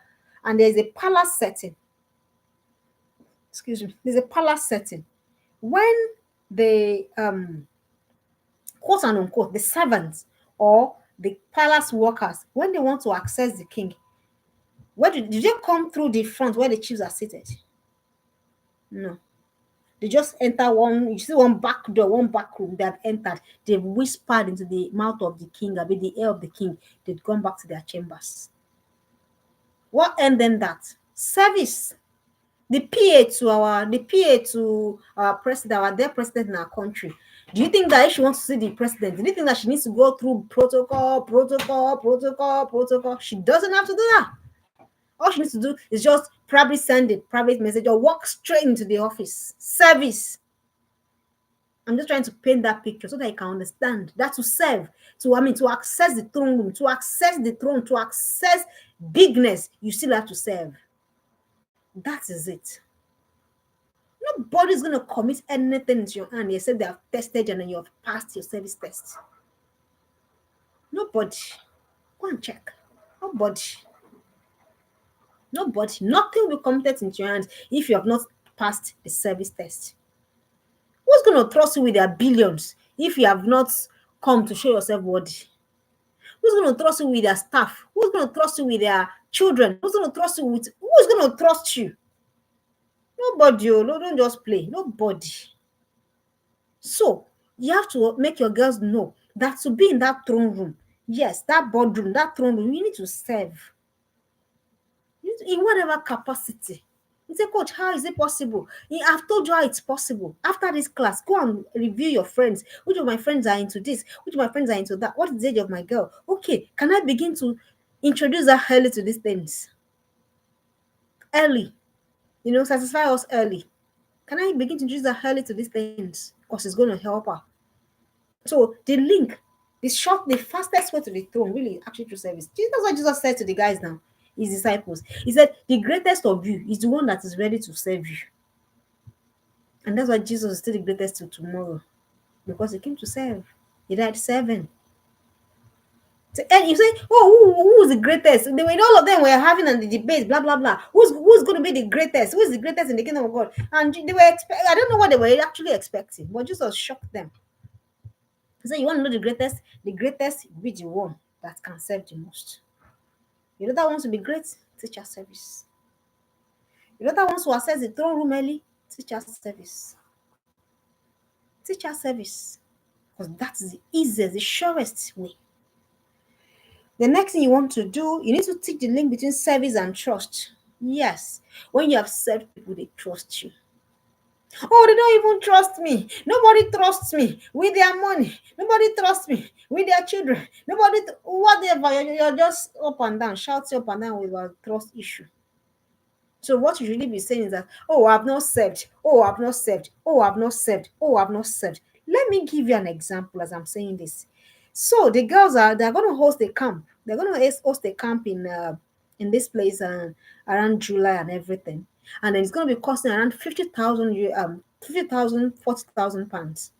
And there's a palace setting. Excuse me. There's a palace setting. When the quote and unquote the servants or the palace workers, when they want to access the king, where did they come through the front where the chiefs are seated? No. They just enter one, you see one back door, one back room they have entered. They've whispered into the mouth of the king, I mean the ear of the king. They've gone back to their chambers. What ended that? Service. The PA to our president, our dear president in our country. Do you think that if she wants to see the president, do you think that she needs to go through protocol? She doesn't have to do that. All she needs to do is just probably send a private message or walk straight into the office. Service. I'm just trying to paint that picture so that you can understand that to serve, to access the throne room, to access the throne, to access bigness, you still have to serve. That is it. Nobody's going to commit anything into your hand except they have tested and you have passed your service test. Nobody. Go and check. Nobody. Nothing will be committed into your hands if you have not passed the service test. Who's going to trust you with their billions if you have not come to show yourself worthy? Who's going to trust you with their staff? Who's going to trust you with their children? Who's going to trust you? Nobody. No, don't just play. Nobody. So you have to make your girls know that to be in that throne room, yes, that boardroom, that throne room, you need to serve. In whatever capacity. You say, Coach, how is it possible? I've told you how it's possible. After this class, go and review your friends. Which of my friends are into this? Which of my friends are into that? What is the age of my girl? Okay, can I begin to introduce her early to these things? Early. Satisfy us early. Can I begin to introduce her early to these things? Because it's going to help her. So the link, the fastest way to the throne, really, actually through service. That's what Jesus said to the guys now. His disciples. He said, the greatest of you is the one that is ready to serve you. And that's why Jesus is still the greatest till tomorrow. Because he came to serve. He died serving. And you say, who was the greatest? All of them were having the debate, blah, blah, blah. Who's going to be the greatest? Who is the greatest in the kingdom of God? And they were I don't know what they were actually expecting, but Jesus shocked them. He said, you want to know the greatest? The greatest will be the one that can serve the most. That wants to be great, teach us service. That wants to access the throne room early, teach us service. Teach us service. Because that is the easiest, the surest way. The next thing you want to do, you need to teach the link between service and trust. Yes. When you have served people, they trust you. Oh, they don't even trust me. Nobody trusts me with their money. Nobody trusts me with their children. Whatever. You're just up and down, shouting up and down with a trust issue. So what you really be saying is that, I've not served. I've not served. I've not served. I've not served. Let me give you an example as I'm saying this. So the girls they're going to host a camp. They're going to host a camp in this place around July and everything. And then it's going to be costing around 50,000, 40,000 pounds.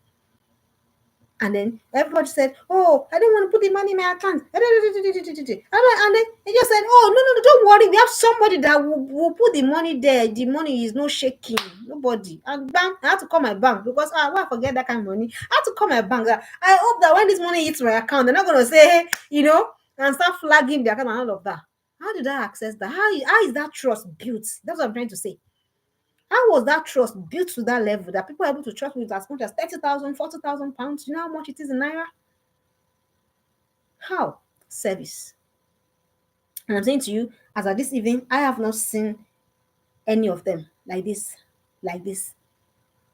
And then everybody said, I don't want to put the money in my account. And then they just said, no, don't worry. We have somebody that will put the money there. The money is not shaking. Nobody. And bank, I had to call my bank because I forget that kind of money. I had to call my bank. I hope that when this money hits my account, they're not going to say, and start flagging the account and all of that. How did I access that? How is that trust built? That's what I'm trying to say. How was that trust built to that level that people are able to trust with as much as 30,000, 40,000 pounds? You know how much it is in Naira? How? Service. And I'm saying to you, as of this evening, I have not seen any of them like this.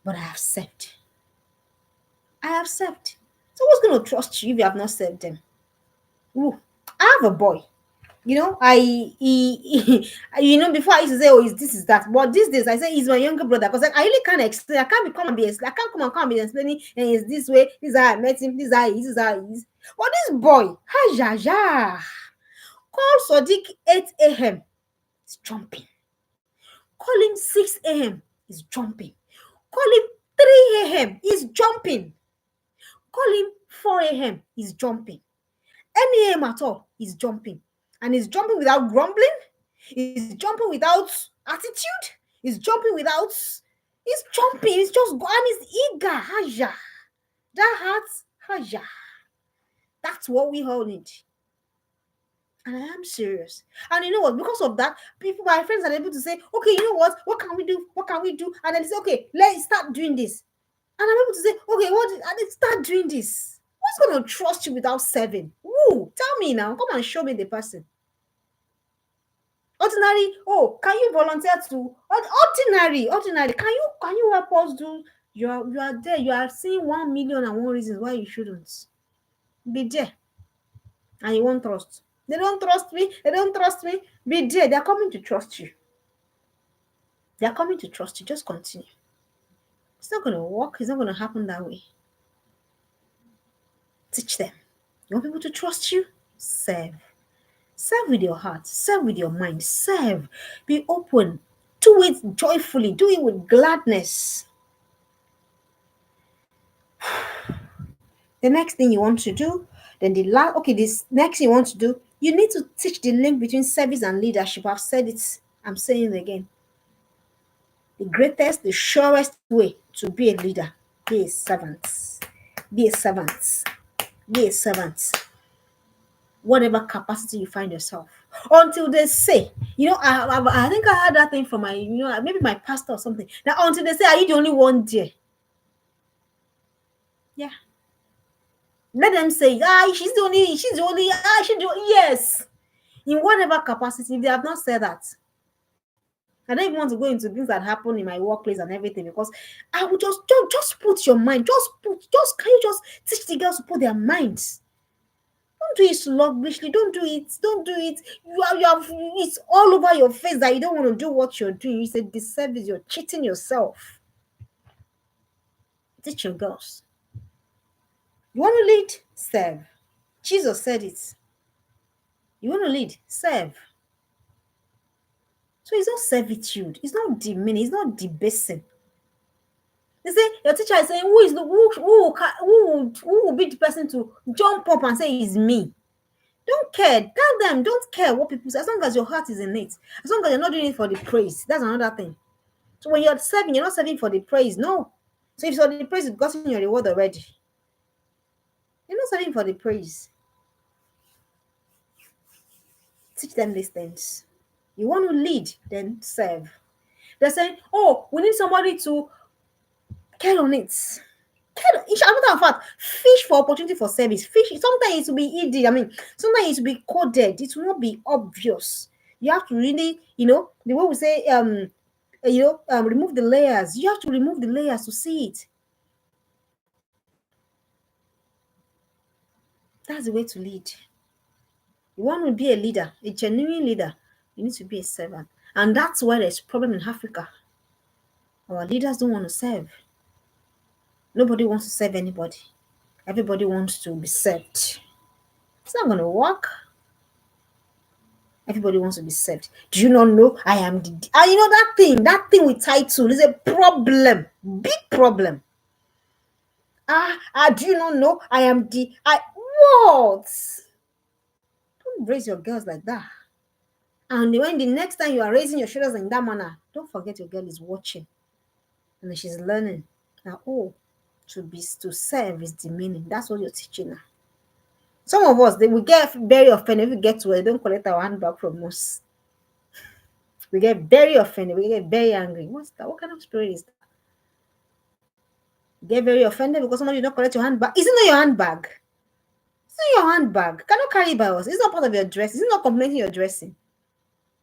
But I have served. So who's going to trust you if you have not served them? Ooh, I have a boy. Before I used to say, is this, is that. But these days, I say he's my younger brother because I really can't explain. I can't come and be explaining, and it's this way, this is how I met him, this is how he is. But this boy, call Sadiq 8 a.m. He's jumping. Call him 6 a.m. He's jumping. Call him 3 a.m. He's jumping. Call him 4 a.m. He's jumping. Any a.m. at all, he's jumping. And he's jumping without grumbling. He's jumping without attitude. He's jumping without. He's jumping. He's just going. He's eager. Haja. That heart. Haja. That's what we all need. And I am serious. And you know what? Because of that, people, my friends, are able to say, okay, you know what? What can we do? What can we do? And then they say, okay, let's start doing this. And I'm able to say, okay, what? And let's start doing this. Who's going to trust you without serving? Who? Tell me now. Come and show me the person. Ordinary. Oh, can you volunteer to? Ordinary. Can you help us do? You are there. You are seeing 1,000,001 reasons why you shouldn't be there, and you won't trust. They don't trust me. They don't trust me. Be there. They are coming to trust you. They are coming to trust you. Just continue. It's not going to work. It's not going to happen that way. Teach them. You want people to trust you? Serve. Serve with your heart. Serve with your mind. Serve. Be open. Do it joyfully. Do it with gladness. The next thing you want to do, this next thing you want to do, you need to teach the link between service and leadership. I've said it. I'm saying it again. The greatest, the surest way to be a leader, be a servant. Be a servant. Be a servant. Whatever capacity you find yourself. Until they say, I think I heard that thing from my, maybe my pastor or something. Now, until they say, are you the only one there? Yeah. Let them say, she's the only, yes. In whatever capacity, if they have not said that. I don't even want to go into things that happen in my workplace and everything, because I would just put your mind, can you just teach the girls to put their minds? Don't do it sluggishly. Don't do it. You have it's all over your face that you don't want to do what you're doing. It's a disservice. You're cheating yourself. Teach your girls. You want to lead? Serve. Jesus said it. You want to lead? Serve. So it's not servitude. It's not demeaning. It's not debasing. They say your teacher is saying, who will be the person to jump up and say it's me? Don't care. Tell them, don't care what people say, as long as your heart is in it. As long as you're not doing it for the praise. That's another thing. So when you're serving, you're not serving for the praise. No. So if it's for the praise, you've gotten your reward already. You're not serving for the praise. Teach them these things. You want to lead, then serve. They're saying, oh, we need somebody to care on it. In fact, fish for opportunity for service. Fish, sometimes it will be ED. Sometimes it will be coded. It will not be obvious. You have to really, the way we say, remove the layers. You have to remove the layers to see it. That's the way to lead. You want to be a leader, a genuine leader, you need to be a servant. And that's why there's a problem in Africa. Our leaders don't want to serve. Nobody wants to serve anybody. Everybody wants to be served. It's not going to work. Everybody wants to be served. Do you not know I am the... that thing with title is a problem. Big problem. Do you not know I am the... What? Don't raise your girls like that. And when the next time you are raising your shoulders in that manner, don't forget your girl is watching. And she's learning. Now, to serve is demeaning. That's what you're teaching her. Some of us, they will get very offended if we get to where they don't collect our hand back from us. We get very offended. We get very angry. What's that? What kind of spirit is that? You get very offended because somebody don't collect your handbag. It's not your handbag. It's not your handbag. You cannot carry it by us. It's not part of your dress. It's not complementing your dressing.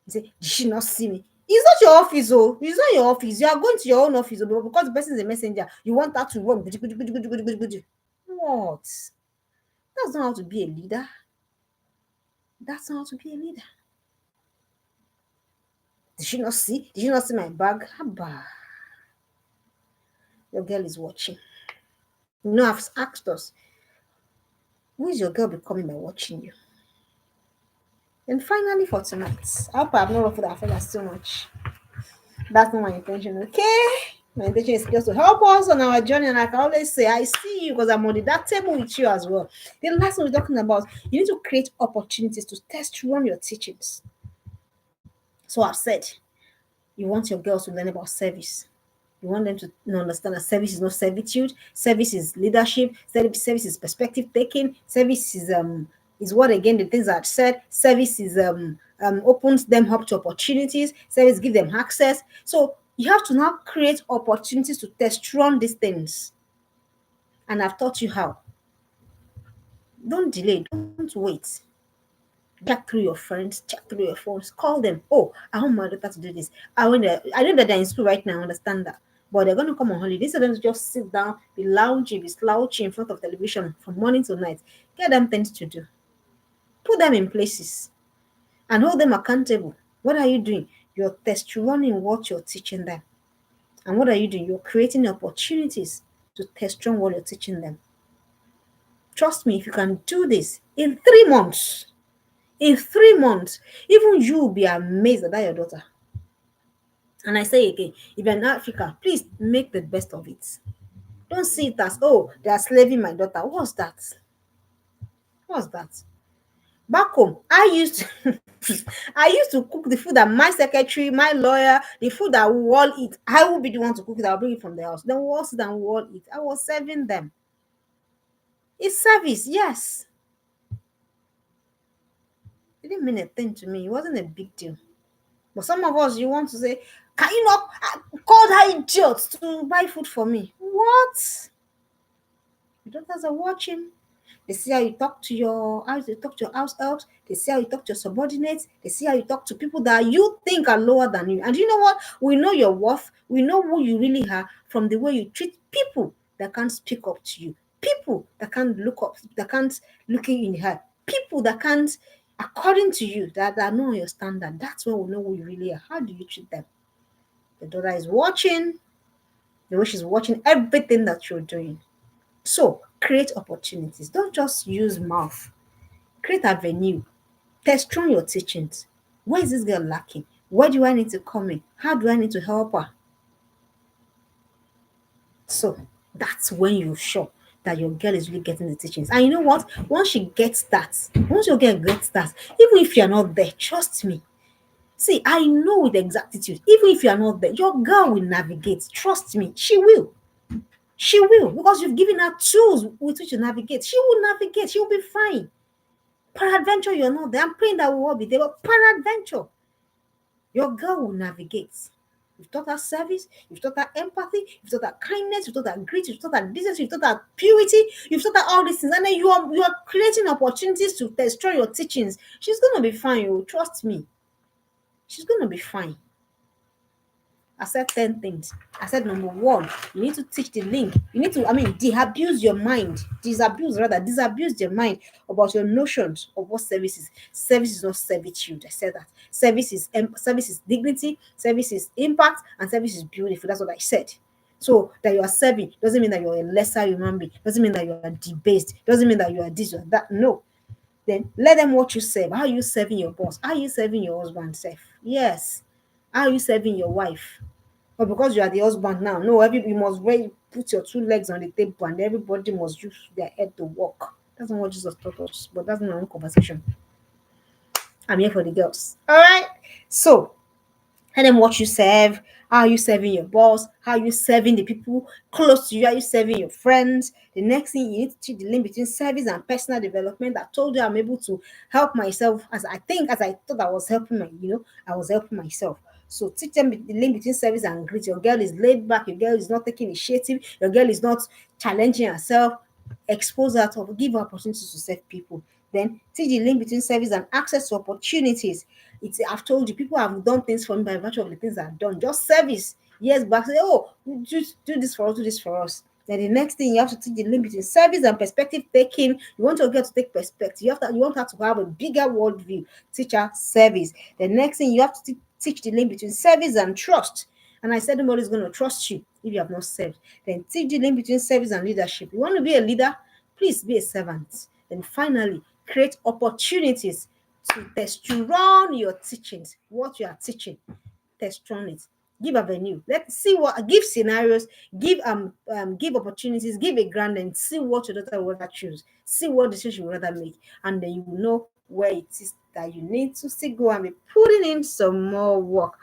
You say, did she not see me? It's not your office, oh. It's not your office. You are going to your own office, but because the person is a messenger, you want that to run. What? That's not how to be a leader. That's not how to be a leader. Did she not see? Did you not see my bag? Abba. Your girl is watching. I've asked us, who is your girl becoming by watching you? And finally for tonight, I hope I have not ruffled our feathers so much. That's not my intention, okay? Meditation is just to help us on our journey, and I can always say, I see you because I'm on that table with you as well. The last one we're talking about, you need to create opportunities to test run your teachings. So I've said, you want your girls to learn about service. You want them to understand that service is not servitude. Service is leadership. Service is perspective taking. Service is what, again, the things I've said. Service is opens them up to opportunities. Service give them access. So you have to now create opportunities to test run these things. And I've taught you how. Don't delay. Don't wait. Check through your friends, check through your phones, call them. Oh, I want my daughter to do this. I know that they're in school right now, I understand that. But they're gonna come on holiday. Instead of them to just sit down, be lounging, be slouching in front of television from morning to night. Get them things to do. Put them in places and hold them accountable. What are you doing? You're test running what you're teaching them. And what are you doing? You're creating opportunities to test run what you're teaching them. Trust me, if you can do this in 3 months, even you will be amazed at your daughter. And I say again, if you're in Africa, please make the best of it. Don't see it as, oh, they are slaving my daughter. What's that? What's that? Back home, I used to I used to cook the food that my secretary, my lawyer, the food that we all eat. I will be the one to cook it. I'll bring it from the house. Then we'll all sit and we'll all eat. I was serving them. It's service, yes. It didn't mean a thing to me. It wasn't a big deal. But some of us, you want to say, can you not call that idiot to buy food for me? What? Your daughters are watching. They see how you talk to your house helps. They see how you talk to your subordinates. They see how you talk to people that you think are lower than you. And you know what? We know your worth. We know who you really are from the way you treat people that can't speak up to you. People that can't look up, that can't look in the eye. People that can't, according to you, that are not your standard. That's when we know who you really are. How do you treat them? The daughter is watching, the way she's watching everything that you're doing. So create opportunities. Don't just use mouth. Create avenue. Test run your teachings. Where is this girl lacking? Where do I need to come in? How do I need to help her? So that's when you're sure that your girl is really getting the teachings. And you know what? Once your girl gets that, even if you're not there, trust me. See, I know with exactitude, even if you're not there, your girl will navigate. Trust me, she will. She will, because you've given her tools with which to navigate. She will navigate. She will be fine. Peradventure, you're not there. I'm praying that we will all be there, but peradventure, your girl will navigate. You've taught her service, you've taught her empathy, you've taught her kindness, you've taught her grit, you've taught her decency, you've taught her purity, you've taught her all these things, and then you are creating opportunities to destroy your teachings. She's gonna be fine, you trust me. She's gonna be fine. I said 10 things. I said number one, you need to teach the link. You need to, disabuse your mind. Disabuse your mind about your notions of what service is. Service is not servitude. I said that. Service is dignity, service is impact, and service is beautiful. That's what I said. So that you are serving doesn't mean that you're a lesser human being, doesn't mean that you are debased, doesn't mean that you are this or that. No. Then let them watch you serve. How are you serving your boss? How are you serving your husband? Yes. How are you serving your wife? But because you are the husband now, no, you must put your 2 legs on the table and everybody must use their head to walk. That's not what Jesus taught us, but that's not our own conversation. I'm here for the girls. All right. So tell them what you serve. How are you serving your boss? How are you serving the people close to you? How are you serving your friends? The next thing, you need to teach the link between service and personal development. I told you I'm able to help myself as I thought I was helping I was helping myself. So teach them the link between service and grit. Your girl is laid back. Your girl is not taking initiative. Your girl is not challenging herself. Expose her to give her opportunities to serve people. Then teach the link between service and access to opportunities. I've told you, people have done things for me by virtue of the things I've done. Just service. Years back, say, oh, just do this for us, do this for us. Then the next thing, you have to teach the link between service and perspective taking. You want your girl to take perspective. You want her to have a bigger worldview. Teach her service. The next thing, you have to teach the link between service and trust. And I said nobody's going to trust you if you have not served. Then teach the link between service and leadership. You want to be a leader? Please be a servant. Then finally, create opportunities to test run your teachings. What you are teaching, test run it. give avenue. Let's see what, give scenarios, give opportunities, give a grant, and see what your daughter would rather choose. See what decision she would rather make, and then you will know where it is that you need to still go and be putting in some more work.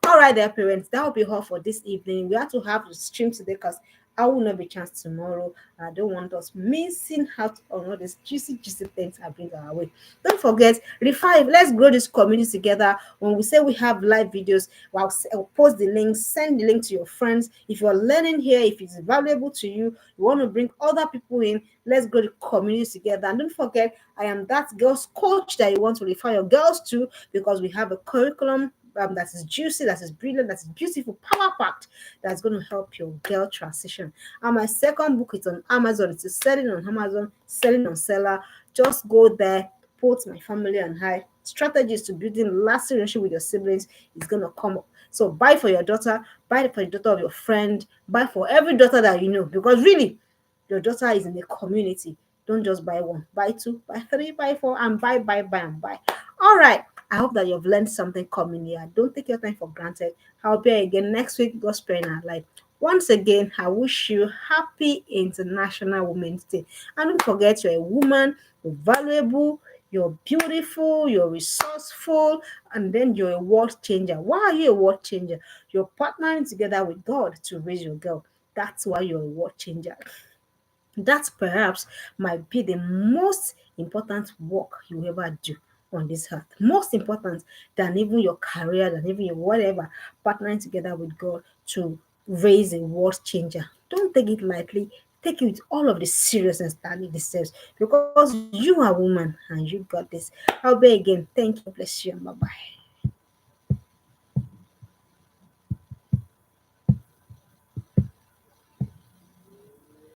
All right, there, parents. That will be all for this evening. We have to have the stream today because I will not be chance tomorrow. I don't want us missing out on all these juicy things I bring our way. Don't forget, Revive. Let's grow this community together. When we say we have live videos, I'll post the link, send the link to your friends. If you're learning here, if it's valuable to you, you want to bring other people in, let's grow the community together. And don't forget, I am that girls coach that you want to refer your girls to, because we have a curriculum that is juicy, that is brilliant, that is beautiful, power packed, that's going to help your girl transition. And my second book is on Amazon. It is selling on Amazon, selling on Seller. Just go there, put My Family and I. Strategies to building lasting relationship with your siblings is going to come up. So buy for your daughter, buy for the daughter of your friend, buy for every daughter that you know, because really, your daughter is in the community. Don't just buy one, buy two, buy three, buy four, and buy, and buy. All right. I hope that you've learned something coming here. Don't take your time for granted. I'll be here again next week. God's prayer in our life. Once again, I wish you happy International Women's Day. And don't forget, you're a woman, you're valuable, you're beautiful, you're resourceful, and then you're a world changer. Why are you a world changer? You're partnering together with God to raise your girl. That's why you're a world changer. That perhaps might be the most important work you ever do on this earth. Most important than even your career, than even your whatever, partnering together with God to raise a world changer. Don't take it lightly. Take it with all of the seriousness that it deserves, because you are a woman and you got this. I'll be again. Thank you. Bless you and bye bye.